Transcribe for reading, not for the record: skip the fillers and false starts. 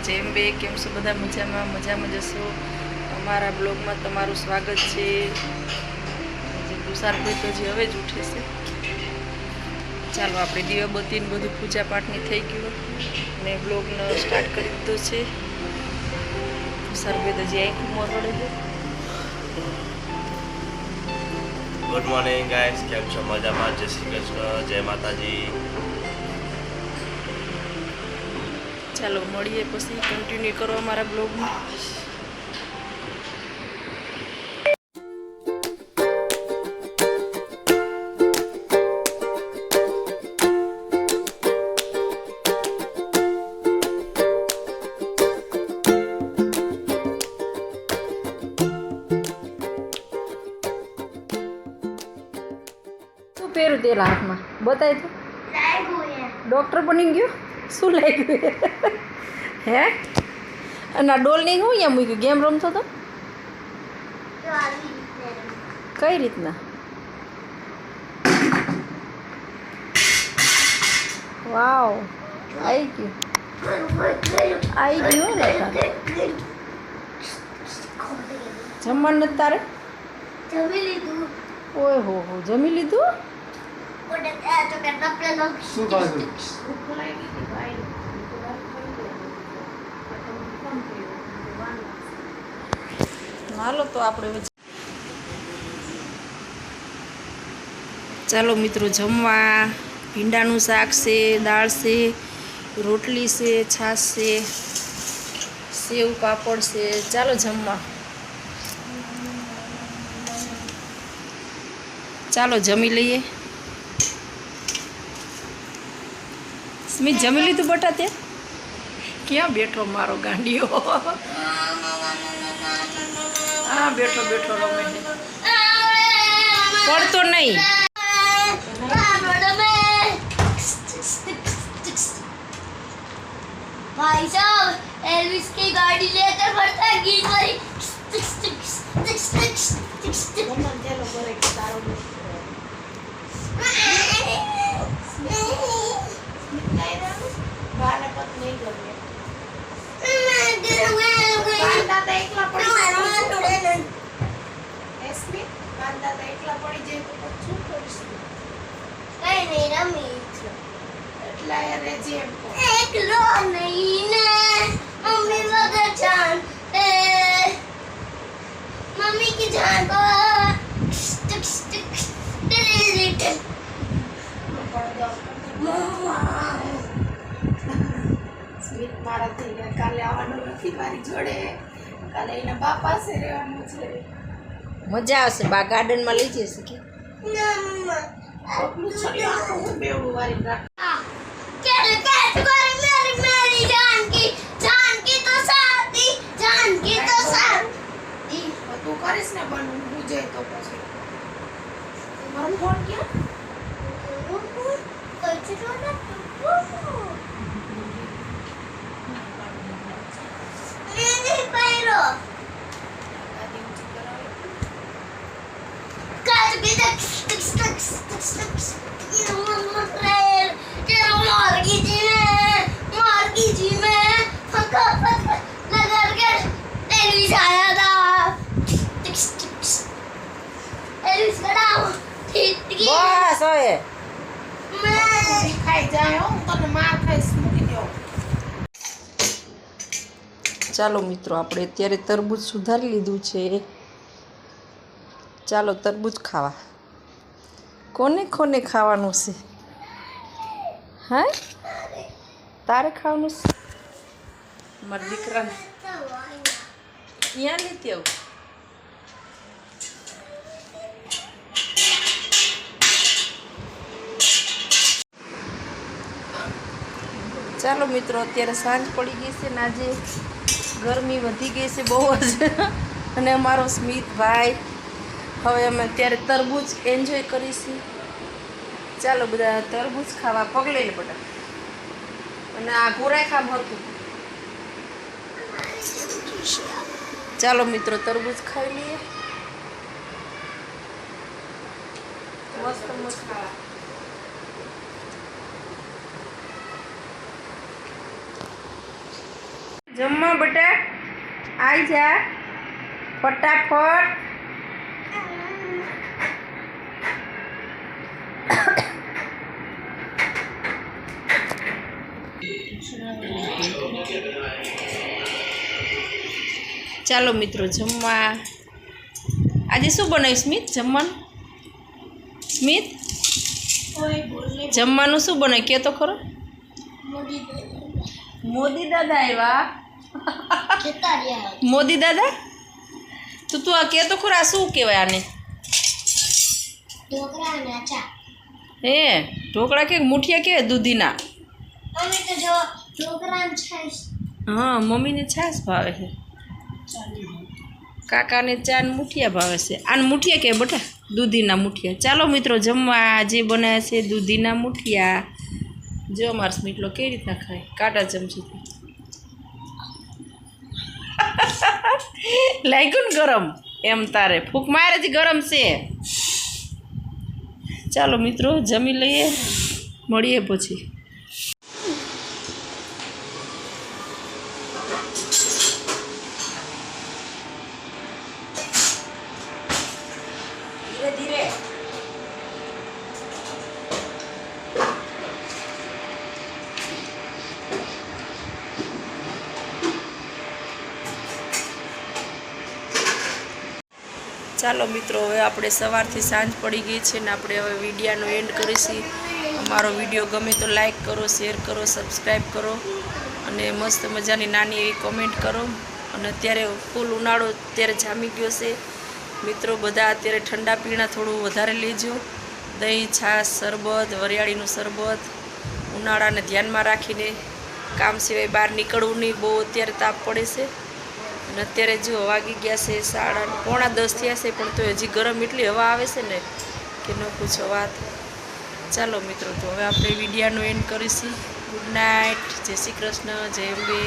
જેમ બે કેમ છો બધા મજામાં જશો। અમારા બ્લોગમાં તમારું સ્વાગત છે। જે તુષારભાઈ તો જે હવે જ ઉઠે છે। ચાલો આપણે દીવાબત્તીને બધું પૂજા પાઠની થઈ ગયું ને બ્લોગનો સ્ટાર્ટ કરી દીધો છે। તુષારભાઈ તો જે આંખ મોરડે છે। ગુડ મોર્નિંગ ગાઈસ, કેમ છો મજામાં? જય શ્રી કૃષ્ણ, જય માતાજી। ચાલો મળીએ પછી કન્ટિન્યુ કરો અમારા બ્લોગમાં। શું પહેરું તેલા હાથમાં બતાય તો ડોક્ટર બની ગયો શું લાગ્યું હે અને આ ડોલ નહીં હું અહીંયા મૂક્યું ગેમ રમતો તો કઈ રીતના વાવ આવી ગયું ને જમવાનું નથી તારે ઓય હો જમી લીધું હાલો તો આપણે ચાલો મિત્રો જમવા ભીંડાનું શાક છે, દાળ છે, રોટલી છે, છાશ છે, સેવ પાપડ છે। ચાલો જમવા, ચાલો જમી લઈએ। સ્મિત જમી લીધું બટા તે ક્યાં બેઠો મારો ગાંડીઓ હા બેઠો રમે છે પડતો નહીં भाई साहब एल्विस की गाड़ी लेकर बढ़ता है गीत वाली एकलो नहीं ने मम्मी वगैरह जान मम्मी की जान को સ્મિત મારા થઈને કાલે આવવાનું નથી મારી જોડે, કાલે એના બાપ પાસે રહેવાનું છે। મજા આવશે બા ગાર્ડનમાં લઈ જશે કે એટલું છોડી આખું હું બેવડું વારી રાખ मेरी जान की तो साथी जान की तो साथी તું કરીશ ને પણ બુજે તો પછી મારું ફોન ક્યાં कैसे छोटा नहीं पैरो काज के तक मार की जी में फंका लगा के एलिस आया था एलिस कड़ा ठीक બસ હવે ખાઈ જાય હું તને માર ખાઈશ મૂકી દો। ચાલો મિત્રો આપણે અત્યારે તરબૂચ સુધારી લીધું છે। ચાલો તરબૂચ ખાવા કોને કોને ખાવાનું છે હા તારે ખાવાનું છે મારા દીકરાને અહીંયા લેતી આવું ચાલો મિત્રો અત્યારે સાંજ પડી ગઈ છે ને આજે ગરમી વધી ગઈ છે બહુ જ અને અમારો સ્મિતભાઈ હવે અમે અત્યારે તરબૂચ એન્જોય કરીશું। ચાલો બધા તરબૂચ ખાવા પગલે ને બધા અને આ ઘોરાય ખામ હતું। ચાલો મિત્રો તરબૂચ ખાઈ લઈએ મસ્ત ખાવા। જમવા બેટા આવી જા ફટાફટ. ચાલો મિત્રો જમવા. આજે શું બનાવ્યું સ્મિત જમવાનું? સ્મિત જમવાનું શું બનાવ્યું કે તો ખરો? મોદી દાદા આવ્યા. જતા રહ્યા મોદી દાદા તો તું આ કે તો ખરો આ શું કહેવાય આને? ઢોકળા અને ચા. હે ઢોકળા કે મુઠિયા કે દૂધીના? અમે તો જો ઢોકળા અને છાશ. હા મમ્મીને છાશ ભાવે છે, કાકાને ચા ને મુઠિયા ભાવે છે. આને મુઠિયા કે બેટા? દૂધીના મુઠિયા. ચાલો મિત્રો જમવા. જે બનાવ્યા છે દૂધીના મુઠિયા. જો અમારો સ્મીટલો કેવી રીતના ખાય કાંટા ચમચીથી. લાગ્યું ને ગરમ? એમ તારે ફૂંક મારે જ ગરમ છે. ચાલો મિત્રો જમી લઈએ, મળીએ પછી. ધીરે ધીરે. ચાલો મિત્રો હવે આપણે સવારથી સાંજ પડી ગઈ છે ને આપણે હવે વિડીયોનો એન્ડ કરીશું. અમારો વિડીયો ગમે તો લાઈક કરો, શેર કરો, સબસ્ક્રાઈબ કરો અને મસ્ત મજાની નાની એવી કોમેન્ટ કરો. અને અત્યારે ફૂલ ઉનાળો અત્યારે જામી ગયો છે મિત્રો. બધા અત્યારે ઠંડા પીણા થોડું વધારે લેજો. દહીં, છાશ, શરબત, વરિયાળીનું શરબત. ઉનાળાને ધ્યાનમાં રાખીને કામ સિવાય બહાર નીકળવું નહીં, બહુ અત્યારે તાપ પડે છે. અને અત્યારે જો વાગી ગયા છે 9:45 થયા છે, પણ તો હજી ગરમ એટલી હવા આવે છે ને કે ન પૂછો વાત. ચાલો મિત્રો તો હવે આપણે વિડીયોનો એન્ડ કરીશું. ગુડ નાઇટ, જય શ્રી કૃષ્ણ, જય અંબે.